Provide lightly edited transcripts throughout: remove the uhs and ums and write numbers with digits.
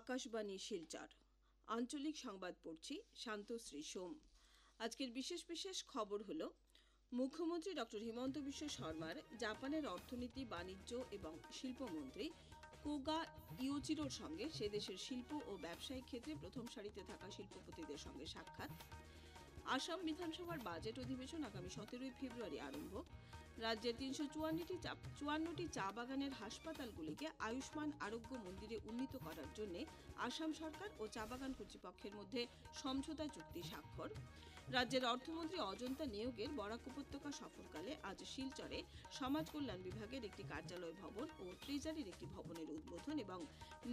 আকাশবাণী শিলচর আঞ্চলিক সংবাদ পড়ছি শান্তশ্রী সোম। আজকের বিশেষ বিশেষ খবর হলো মুখ্যমন্ত্রী ডক্টর হিমন্ত বিশ্ব শর্মার জাপানের অর্থনীতি, বাণিজ্য এবং শিল্পমন্ত্রী কোগা ইয়োচিরোর সঙ্গে সে দেশের শিল্প ও ব্যবসায়িক ক্ষেত্রে প্রথম সারিতে থাকা শিল্পপতিদের সঙ্গে সাক্ষাৎ। আসাম বিধানসভার বাজেট অধিবেশন আগামী 17 ফেব্রুয়ারি আরম্ভ। রাজ্যের 354টি চা বাগানের হাসপাতালগুলিকে আয়ুষ্মান আরোগ্য মন্দিরে উন্নীত করার জন্য আসাম সরকার ও চা বাগান কর্তৃপক্ষের মধ্যে সমঝোতা চুক্তি স্বাক্ষর। রাজ্যের অর্থমন্ত্রী অজন্তা নিয়োগের বরাক উপত্যকা সফরকালে আজ শিলচরে সমাজ কল্যাণ বিভাগের একটি কার্যালয় ভবন ও ট্রেজারির একটি ভবনের উদ্বোধন এবং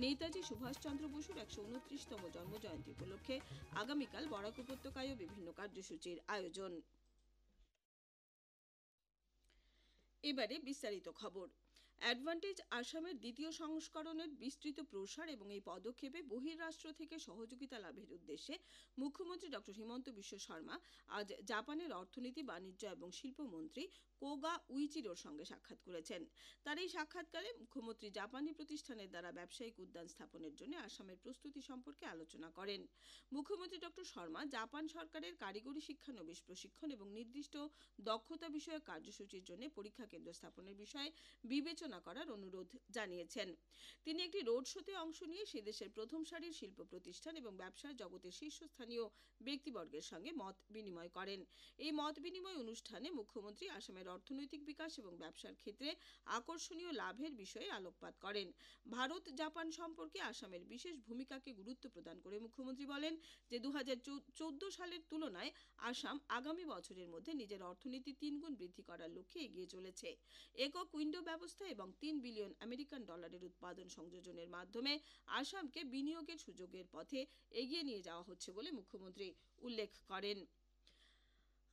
নেতাজি সুভাষচন্দ্র বসুর 129তম জন্মজয়ন্তী উপলক্ষে আগামীকাল বরাক উপত্যকায় বিভিন্ন কার্যসূচির আয়োজন। এবারে বিস্তারিত খবর। অ্যাডভান্টেজ আসামের দ্বিতীয় সংস্করণের বিস্তৃত প্রসার এবং এই পদক্ষেপে বহির্রাষ্ট্র থেকে সহযোগিতা লাভের উদ্দেশ্যে মুখ্যমন্ত্রী ডক্টর হিমন্ত বিশ্ব শর্মা আজ জাপানের অর্থনীতি, বাণিজ্য এবং শিল্পমন্ত্রী কোগা উইচিরোর সঙ্গে সাক্ষাৎ করেছেন। তার এই সাক্ষাৎকারে মুখ্যমন্ত্রী জাপানি প্রতিষ্ঠানের দ্বারা ব্যবসায়িক উদ্যান স্থাপনের জন্য আসামের প্রস্তুতি সম্পর্কে আলোচনা করেন। মুখ্যমন্ত্রী ডক্টর শর্মা জাপান সরকারের কারিগরি শিক্ষানবিশ প্রশিক্ষণ এবং নির্দিষ্ট দক্ষতা বিষয়ক কার্যসূচির জন্য পরীক্ষা কেন্দ্র স্থাপনের বিষয়ে বিবেচনা করার অনুরোধ জানিয়েছেন। তিনি একটি রোড শোতে অংশ নিয়ে সে দেশের প্রথম সারির শিল্প প্রতিষ্ঠান এবং ব্যবসার জগতের শীর্ষস্থানীয় ব্যক্তিবর্গের সঙ্গে মত বিনিময় করেন। এই মত বিনিময় অনুষ্ঠানে মুখ্যমন্ত্রী আসামের অর্থনৈতিক বিকাশ এবং ব্যবসার ক্ষেত্রে আকর্ষণীয় লাভের বিষয়ে আলোকপাত করেন। ভারত জাপান সম্পর্কে আসামের বিশেষ ভূমিকাকে গুরুত্ব প্রদান করে মুখ্যমন্ত্রী বলেন যে 2014 সালের তুলনায় আসাম আগামী বছরের মধ্যে নিজের অর্থনীতি 3 গুণ বৃদ্ধি করার লক্ষ্যে এগিয়ে চলেছে। একক উইন্ডো ব্যবস্থা এবং $3 বিলিয়ন আমেরিকান ডলারের উৎপাদন সংযোজনের মাধ্যমে আসামকে বিনিয়োগের সুযোগের পথে এগিয়ে নিয়ে যাওয়া হচ্ছে বলে মুখ্যমন্ত্রী উল্লেখ করেন।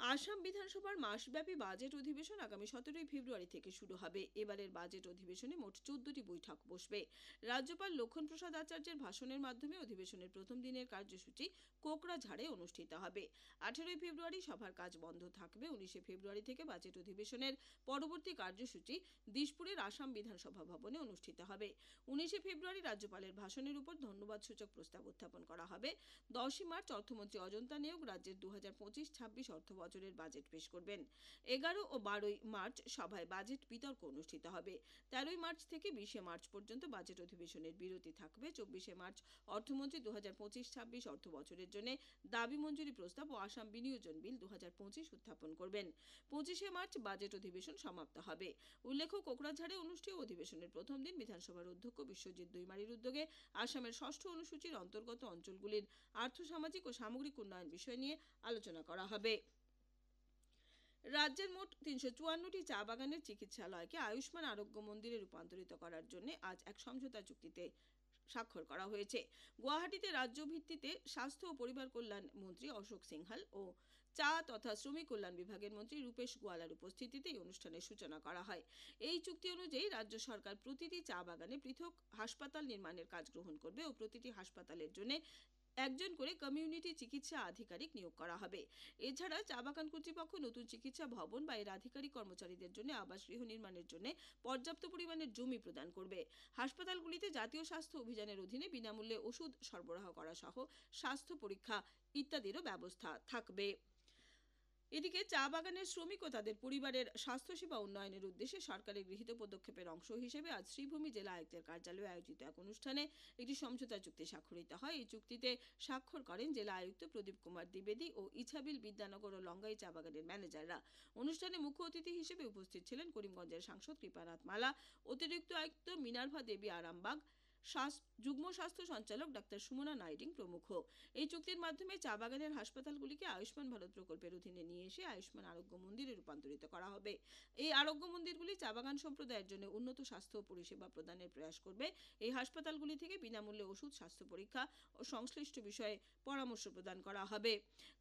আসাম বিধানসভার মাসব্যাপী বাজেট অধিবেশন আগামী 17 ফেব্রুয়ারি থেকে শুরু হবে। এবারের বাজেট অধিবেশনে মোট 14টি বৈঠক বসবে। রাজ্যপাল লক্ষণ প্রসাদ আচার্যের ভাষণের মাধ্যমে অধিবেশনের প্রথম দিনের কার্যসূচি কোকড়াঝাড়ে অনুষ্ঠিত হবে। 18 ফেব্রুয়ারি সভার কাজ বন্ধ থাকবে। 19 ফেব্রুয়ারি থেকে বাজেট অধিবেশনের পরবর্তী কার্যসূচি দিশপুরের আসাম বিধানসভা ভবনে অনুষ্ঠিত হবে। 19 ফেব্রুয়ারি রাজ্যপালের ভাষণের উপর ধন্যবাদসূচক প্রস্তাব উত্থাপন করা হবে। 10 মার্চ অর্থমন্ত্রী অজন্তা নিয়োগ রাজ্যের 2025-26 অর্থ বছরের বাজেট পেশ করবেন। 11 ও 12 মার্চ সভায় বাজেট বিতর্ক অনুষ্ঠিত হবে। 13 মার্চ থেকে 20 মার্চ পর্যন্ত বাজেট অধিবেশনের বিরতি থাকবে। 24 মার্চ অর্থমন্ত্রী 2025-26 অর্থ বছরের জন্য দাবি মঞ্জুরি প্রস্তাব ও আসাম বিনিয়োজন বিল 2025 উত্থাপন করবেন। 25 মার্চ বাজেট অধিবেশন সমাপ্ত হবে। উল্লেখ্য, কোকড়াঝাড়ে অনুষ্ঠেয় অধিবেশনের প্রথম দিন বিধানসভার অধ্যক্ষ বিশ্বজিৎ দৈমারীর উদ্যোগে আসামের 6ষ্ঠ অনুসূচির অন্তর্গত অঞ্চলগুলির আর্থসামাজিক ও সামগ্রিক উন্নয়ন বিষয় নিয়ে আলোচনা করা হবে। রাজ্যের মোট 354টি চা বাগানের চিকিৎসালয়কে আয়ুষ্মান আরোগ্য মন্দিরে রূপান্তরিত করার জন্য আজ এক সমঝোতা চুক্তিতে স্বাক্ষর করা হয়েছে। গুয়াহাটিতে রাজ্য ভিত্তিতে স্বাস্থ্য ও পরিবার কল্যাণ মন্ত্রী অশোক সিংহাল ও চা তথা শ্রমিক কল্যাণ বিভাগের মন্ত্রী রূপেশ গোয়ালার উপস্থিতিতে এই অনুষ্ঠানের সূচনা করা হয়। এই চুক্তি অনুযায়ী রাজ্য সরকার প্রতিটি চা বাগানে পৃথক হাসপাতাল নির্মাণের কাজ গ্রহণ করবে ও প্রতিটি হাসপাতালের জন্য একজন করে কমিউনিটি চিকিৎসা আধিকারিক নিয়োগ করা হবে। এছাড়া চা বাগান কর্তৃপক্ষ নতুন চিকিৎসা ভবন বা এর আধিকারিক কর্মচারীদের জন্য আবাস গৃহ নির্মাণের জন্য পর্যাপ্ত পরিমাণের জমি প্রদান করবে। হাসপাতালগুলিতে জাতীয় স্বাস্থ্য অভিযানের অধীনে বিনামূল্যে ওষুধ সরবরাহ করা সহ স্বাস্থ্য পরীক্ষা ইত্যাদিরও ব্যবস্থা থাকবে। এদিকে চা বাগানের শ্রমিক ও তাদের পরিবারের স্বাস্থ্যসেবা উন্নয়নের উদ্দেশ্যে সরকারের গৃহীত পদক্ষেপের অংশ হিসেবে আজ শ্রীভূমি জেলা আয়ুক্তের কার্যালয়ে আয়োজিত এক অনুষ্ঠানে একটি সমঝোতা চুক্তি স্বাক্ষরিত হয়। এই চুক্তিতে স্বাক্ষর করেন জেলা আয়ুক্ত প্রদীপ কুমার দ্বিবেদী ও ইছাবিল, বিদ্যানগর ও লঙ্গাই চা বাগানের ম্যানেজাররা। অনুষ্ঠানে মুখ্য অতিথি হিসেবে উপস্থিত ছিলেন করিমগঞ্জের সাংসদ কৃপানাথ মালা, অতিরিক্ত আয়ুক্ত মিনার্ভা দেবী আরামবাগ, যুগ্ম স্বাস্থ্য সঞ্চালক ডাক্তার সুমনা নাইডিং প্রমুখ। এই চুক্তির মাধ্যমে চা বাগানের হাসপাতালগুলিকে আয়ুষ্মান ভারত প্রকল্পের অধীনে নিয়ে এসে আয়ুষ্মান আরোগ্য মন্দিরে রূপান্তরিত করা হবে। এই আরোগ্য মন্দিরগুলি চা বাগান সম্প্রদায়ের জন্য উন্নত স্বাস্থ্য পরিষেবা প্রদানের প্রয়াস করবে। এই হাসপাতালগুলি থেকে বিনামূল্যে ওষুধ, স্বাস্থ্য পরীক্ষা ও সংশ্লিষ্ট বিষয়ে পরামর্শ প্রদান করা হবে।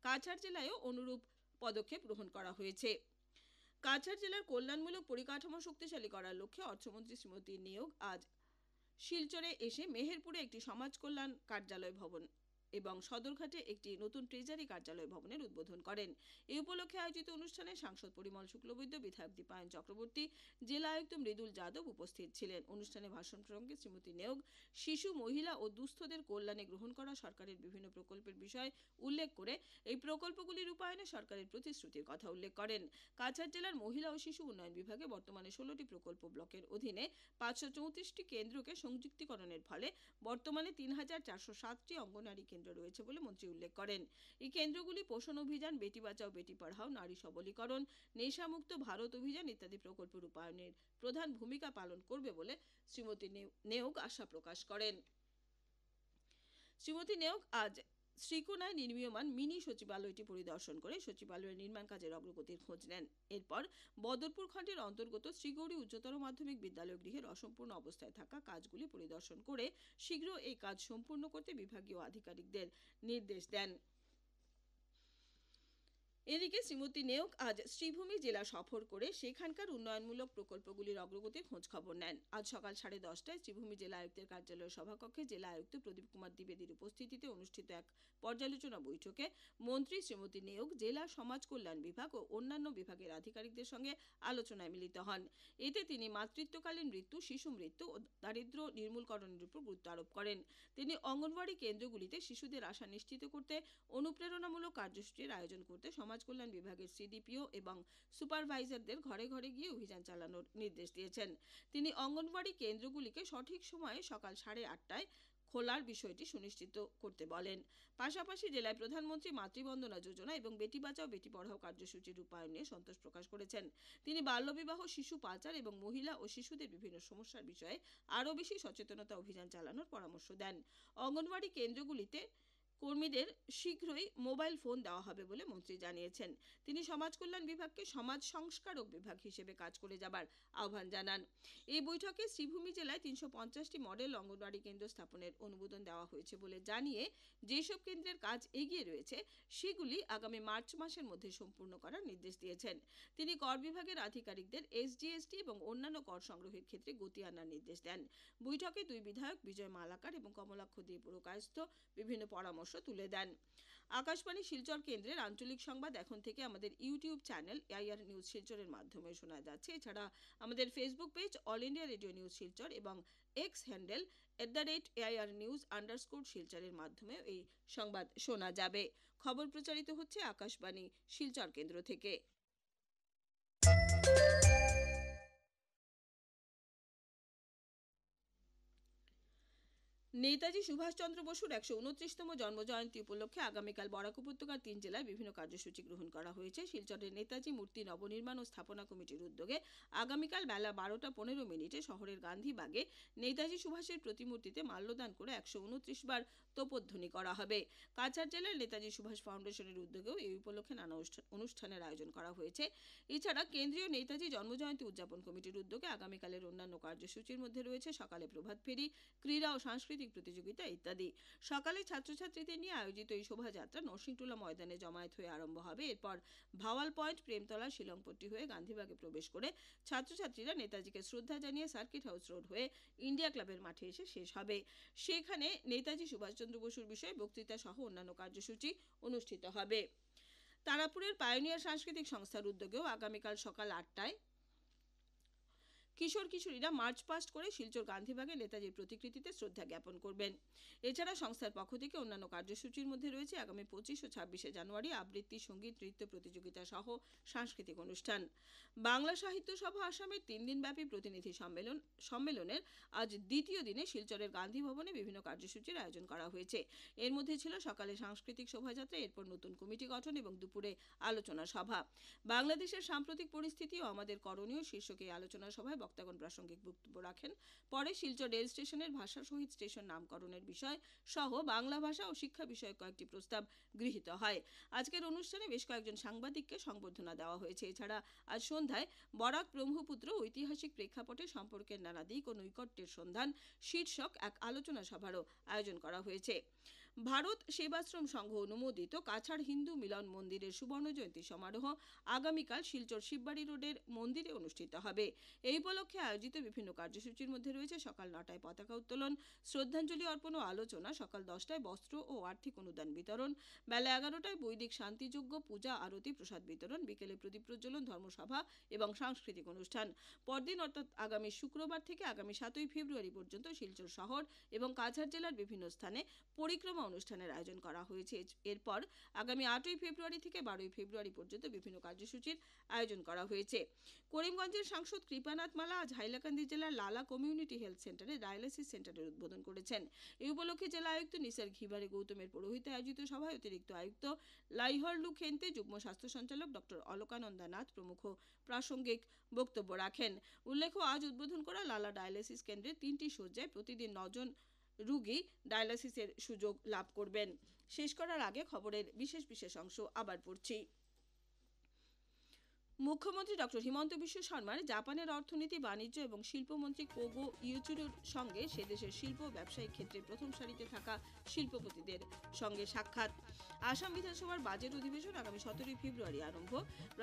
কাছাড় জেলায়ও অনুরূপ পদক্ষেপ গ্রহণ করা হয়েছে। কাছাড় জেলার কল্যাণমূলক পরিকাঠামো শক্তিশালী করার লক্ষ্যে অর্থমন্ত্রী শ্রীমতী নিয়োগ আজ শিলচরে এসে মেহেরপুরে একটি সমাজ কল্যাণ কার্যালয় ভবন এবং সদরঘাটে একটি নতুন ট্রেজারি কার্যালয় ভবনের উদ্বোধন করেন। এই উপলক্ষে আয়োজিত অনুষ্ঠানে সাংসদ পরিমল শুক্লবৈদ্য, বিধায়ক দীপায়ন চক্রবর্তী, জেলা আয়ুক্ত মৃদুল যাদব উপস্থিত ছিলেন। অনুষ্ঠানে ভাষণ প্রসঙ্গে শ্রীমতী নেওগ শিশু, মহিলা ও দুস্থদের কল্যাণে গ্রহণ করা সরকারের বিভিন্ন প্রকল্পের বিষয়ে উল্লেখ করে এই প্রকল্পগুলি রূপায়ণে সরকারের প্রতিশ্রুতির কথা উল্লেখ করেন। কাছাড় জেলার মহিলা ও শিশু উন্নয়ন বিভাগে বর্তমানে 16টি প্রকল্প ব্লকের অধীনে 534টি কেন্দ্রকে সংযুক্তিকরণের ফলে বর্তমানে 3407টি অঙ্গনওয়াড়ি কেন্দ্র রয়েছে বলে মন্ত্রী উল্লেখ করেন। এই কেন্দ্রগুলি পোষণ অভিযান, বেটি বাঁচাও বেটি পড়াও, নারী সবলীকরণ, নেশামুক্ত ভারত অভিযান ইত্যাদি প্রকল্প রূপায়ণের প্রধান ভূমিকা পালন করবে বলে শ্রীমতী নেওগ আশা প্রকাশ করেন। শ্রীমতী নেওগ আজ শ্রীকোনায় নির্মীয়মান মিনি সচিবালয়টি পরিদর্শন করে সচিবালয়ের নির্মাণ কাজের অগ্রগতির খোঁজ নেন। এরপর বদরপুর খণ্ডের অন্তর্গত শ্রীগৌরী উচ্চতর মাধ্যমিক বিদ্যালয় গৃহের অসম্পূর্ণ অবস্থায় থাকা কাজগুলি পরিদর্শন করে শীঘ্র এই কাজ সম্পূর্ণ করতে বিভাগীয় আধিকারিকদের নির্দেশ দেন। এদিকে শ্রীমতী নেওগ আজ শ্রীভূমি জেলা সফর করে সেখানকার উন্নয়নমূলক প্রকল্পগুলির অগ্রগতির খোঁজ খবর নেন। আজ সকাল 10:30টায় শ্রীভূমি জেলা আয়ুক্তের কার্যালয়ের সভাকক্ষে জেলা আয়ুক্ত প্রদীপ কুমার দ্বিবেদীর উপস্থিতিতে অনুষ্ঠিত এক পর্যালোচনা বৈঠকে মন্ত্রী শ্রীমতী নেওগ জেলা সমাজ কল্যাণ বিভাগ ও অন্যান্য বিভাগের আধিকারিকদের সঙ্গে আলোচনায় মিলিত হন। এতে তিনি মাতৃত্বকালীন মৃত্যু, শিশু মৃত্যু ও দারিদ্র্য নির্মূলকরণের উপর গুরুত্ব আরোপ করেন। তিনি অঙ্গনওয়াড়ি কেন্দ্রগুলিতে শিশুদের আশা নিশ্চিত করতে অনুপ্রেরণামূলক কার্যসূচির আয়োজন করতে সমাজ কল্যাণ বিভাগের সিডিপিও এবং সুপারভাইজারদের ঘরে ঘরে গিয়ে অভিযান চালানোর নির্দেশ দিয়েছেন। তিনি অঙ্গনওয়াড়ি কেন্দ্রগুলিকে সঠিক সময়ে সকাল 8:30টায় খোলার বিষয়টি সুনিশ্চিত করতে বলেন। পাশাপাশি জেলায় প্রধানমন্ত্রী মাতৃবন্দনা যোজনা এবং বেটি বাঁচাও বেটি পড়াও কার্যসূচির রূপায়ণ নিয়ে সন্তোষ প্রকাশ করেছেন। তিনি বাল্যবিবাহ, শিশু পাচার এবং মহিলা ও শিশুদের বিভিন্ন সমস্যার বিষয়ে আরও বেশি সচেতনতা অভিযান চালানোর পরামর্শ দেন। অঙ্গনওয়াড়ি কেন্দ্রগুলিতে কর্মীদের শীঘ্রই মোবাইল ফোন দেওয়া হবে বলে মন্ত্রী জানিয়েছেন। তিনি সমাজ কল্যাণ বিভাগকে সমাজ সংস্কারক বিভাগ হিসেবে কাজ করে যাবার আহ্বান জানান। এই বৈঠকে শ্রীভূমি জেলায় 350টি মডেল অঙ্গনওয়াড়ি কেন্দ্র স্থাপনের অনুমোদন দেওয়া হয়েছে বলে জানিয়ে যেসব কেন্দ্রের কাজ এগিয়ে রয়েছে সেগুলি আগামী মার্চ মাসের মধ্যে সম্পূর্ণ করার নির্দেশ দিয়েছেন। তিনি কর বিভাগের আধিকারিকদের এসজিএসটি এবং অন্যান্য কর সংগ্রহের ক্ষেত্রে গতি আনার নির্দেশ দেন। বৈঠকে দুই বিধায়ক বিজয় মালাকার এবং কমলাক্ষ দে পুরকায়স্থ বিভিন্ন পরামর্শ তুলে দেন। আকাশবাণী শিলচর কেন্দ্রের আঞ্চলিক সংবাদ এখন থেকে আমাদের ইউটিউব চ্যানেল এআইআর নিউজ শিলচরের মাধ্যমে শোনা যাচ্ছে। এছাড়া আমাদের Facebook page all India radio news Silchar এবং এক্স হ্যান্ডেল @AIR_News_শিলচরের মাধ্যমে এই সংবাদ শোনা যাবে। খবর প্রচারিত হচ্ছে আকাশবাণী শিলচর কেন্দ্র থেকে। নেতাজি সুভাষচন্দ্র বসুর 129তম জন্মজয়ন্তী উপলক্ষে আগামীকাল বরাক উপত্যকার 3 জেলায় বিভিন্ন কার্যসূচি গ্রহণ করা হয়েছে। শিলচরের নেতাজি মূর্তি নবনির্মাণ ও স্থাপনা কমিটির উদ্যোগে আগামীকাল বেলা 12:15 শহরের গান্ধীবাগে নেতাজি সুভাষের প্রতিমূর্তিতে মাল্যদান করে 129 বার তোপধ্বনি করা হবে। কাছাড় জেলার নেতাজি সুভাষ ফাউন্ডেশনের উদ্যোগেও এই উপলক্ষে নানা অনুষ্ঠানের আয়োজন করা হয়েছে। এছাড়া কেন্দ্রীয় নেতাজি জন্মজয়ন্তী উদযাপন কমিটির উদ্যোগে আগামীকালের অন্যান্য কার্যসূচির মধ্যে রয়েছে সকালে প্রভাত ফেরি, ক্রীড়া ও সাংস্কৃতিক প্রতিযোগিতা ইত্যাদি। সকালে ছাত্রছাত্রীদের নিয়ে আয়োজিত এই শোভাযাত্রা নরসিংটোলা ময়দানে জমায়েত হয়ে আরম্ভ হবে। এরপর ভাওয়াল পয়েন্ট, প্রেমতলা, শিলংপট্টি হয়ে গান্ধীবাগে প্রবেশ করে ছাত্রছাত্রীরা নেতাজিকে শ্রদ্ধা জানিয়ে সার্কিট হাউস রোড হয়ে ইন্ডিয়া ক্লাবের মাঠে এসে শেষ হবে। সেখানে নেতাজি সুভাষচন্দ্র বসুর বিষয়ে বক্তৃতা সহ অন্যান্য কার্যসূচি অনুষ্ঠিত হবে। তারাপুরের পায়োনিয়ার সাংস্কৃতিক সংস্থার উদ্যোগেও আগামীকাল সকাল 8টায় কিশোর কিশোরীরা মার্চ পাস্ট করে শিলচর গান্ধীবাগে নেতাজির প্রতিকৃতিতে শ্রদ্ধা জ্ঞাপন করবেন। এছাড়া সংস্থার পক্ষ থেকে অন্যান্য কার্যসূচির মধ্যে রয়েছে আগামী 25 ও 26শে জানুয়ারি আবৃত্তি, সঙ্গীত, নৃত্য প্রতিযোগিতা সহ সাংস্কৃতিক অনুষ্ঠান। বাংলা সাহিত্য সভা আসামের 3 দিনব্যাপী প্রতিনিধি সম্মেলনের আজ দ্বিতীয় দিনে শিলচরের গান্ধী ভবনে বিভিন্ন কার্যসূচির আয়োজন করা হয়েছে। এর মধ্যে ছিল সকালে সাংস্কৃতিক শোভাযাত্রা, এরপর নতুন কমিটি গঠন এবং দুপুরে আলোচনা সভা। বাংলাদেশের সাম্প্রতিক পরিস্থিতি ও আমাদের করণীয় শীর্ষক এই আলোচনা সভায় বক্তাগণ প্রাসঙ্গিক বক্তব্য রাখেন। পরে শিলচর রেল স্টেশনের ভাষা শহীদ স্টেশন নামকরণের বিষয় সহ বাংলা ভাষা ও শিক্ষা বিষয়ক কয়েকটি প্রস্তাব গৃহীত হয়। আজকের অনুষ্ঠানে বেশ কয়েকজন সাংবাদিককে সংবর্ধনা দেওয়া হয়েছে। এছাড়া আজ সন্ধ্যায় বরাক ব্রহ্মপুত্র ঐতিহাসিক প্রেক্ষাপটে সম্পর্কের নানা দিক ও নৈকট্যের সন্ধান শীর্ষক এক আলোচনা সভারও আয়োজন করা হয়েছে। ভারত সেবাশ্রম সংঘ অনুমোদিত কাছাড় হিন্দু মিলন মন্দিরের সুবর্ণ জয়ন্তী সমারোহ আগামীকাল শিলচর শিববাড়ি রোডের মন্দিরে অনুষ্ঠিত হবে। এই উপলক্ষে আয়োজিত বিভিন্ন কার্যসূচির মধ্যে রয়েছে সকাল 9টায় পতাকা উত্তোলন, শ্রদ্ধাঞ্জলি অর্পণ ও আলোচনা, সকাল 10টায় বস্ত্র ও আর্থিক অনুদান বিতরণ, বেলা 11টায় বৈদিক শান্তিযজ্ঞ, পূজা, আরতি, প্রসাদ বিতরণ, বিকেলে প্রদীপ প্রজ্বলন, ধর্মসভা এবং সাংস্কৃতিক অনুষ্ঠান। পরদিন অর্থাৎ আগামী শুক্রবার থেকে আগামী 7ই ফেব্রুয়ারি পর্যন্ত শিলচর শহর এবং কাছাড় জেলার বিভিন্ন স্থানে পরিক্রমা অনুষ্ঠানের আয়োজন করা হয়েছে। এরপর আগামী 8ই ফেব্রুয়ারি থেকে 12ই ফেব্রুয়ারি পর্যন্ত বিভিন্ন কার্যসূচির আয়োজন করা হয়েছে। করিমগঞ্জের সাংসদ কৃপানাথ মালা আজ হাইলাকান্দি জেলার লালা কমিউনিটি হেলথ সেন্টারে ডায়ালিসিস সেন্টারের উদ্বোধন করেছেন। এই উপলক্ষে জেলা আয়ুক্ত নিসার ঘিবারে গৌতমের পৌরোহিত্যে আয়োজিত সভায় অতিরিক্ত আয়ুক্ত লাইহরলু খেন্তে, যুগ্ম স্বাস্থ্য সঞ্চালক ডক্টর অলকানন্দা নাথ প্রমুখ প্রাসঙ্গিক বক্তব্য রাখেন। উল্লেখ্য, আজ উদ্বোধন করা লালা ডায়ালিসিস কেন্দ্রে 3টি শয্যায় প্রতিদিন 9 জন রোগী ডায়ালিসিসের সুযোগ লাভ করবেন। শেষ করার আগে খবরের বিশেষ অংশ আবার পড়ছি। মুখ্যমন্ত্রী ডক্টর হিমন্ত বিশ্ব শর্মার জাপানের অর্থনীতি, বাণিজ্য এবং শিল্পমন্ত্রী কোগো ইউচুরোর সঙ্গে সে দেশের শিল্প ব্যবসায়িক ক্ষেত্রে প্রথম সারিতে থাকা শিল্পপতিদের সঙ্গে সাক্ষাৎ। আসাম বিধানসভার বাজেট অধিবেশন আগামী 17ই ফেব্রুয়ারি আরম্ভ।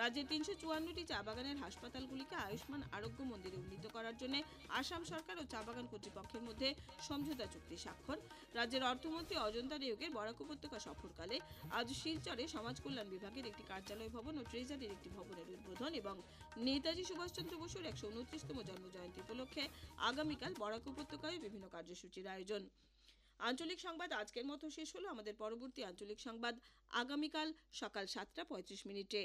রাজ্যের 354টি চা বাগানের হাসপাতালগুলিকে আয়ুষ্মান আরোগ্য মন্দিরে উন্নীত করার জন্য আসাম সরকার ও চা বাগান কর্তৃপক্ষের মধ্যে সমঝোতা চুক্তি স্বাক্ষর। রাজ্যের অর্থমন্ত্রী অজন্তা নেওগের বরাক উপত্যকা সফরকালে আজ শিলচরে সমাজ কল্যাণ বিভাগের একটি কার্যালয় ভবন ও ট্রেজারির একটি ভবনের উদ্বোধন এবং নেতাজি সুভাষচন্দ্র বসুর 129তম জন্মজয়ন্তী উপলক্ষে আগামীকাল বরাক উপত্যকায় বিভিন্ন কার্যসূচির আয়োজন। আঞ্চলিক সংবাদ আজকের মতো শেষ হলো। আমাদের পরবর্তী আঞ্চলিক সংবাদ আগামীকাল সকাল 7টা 35 মিনিটে।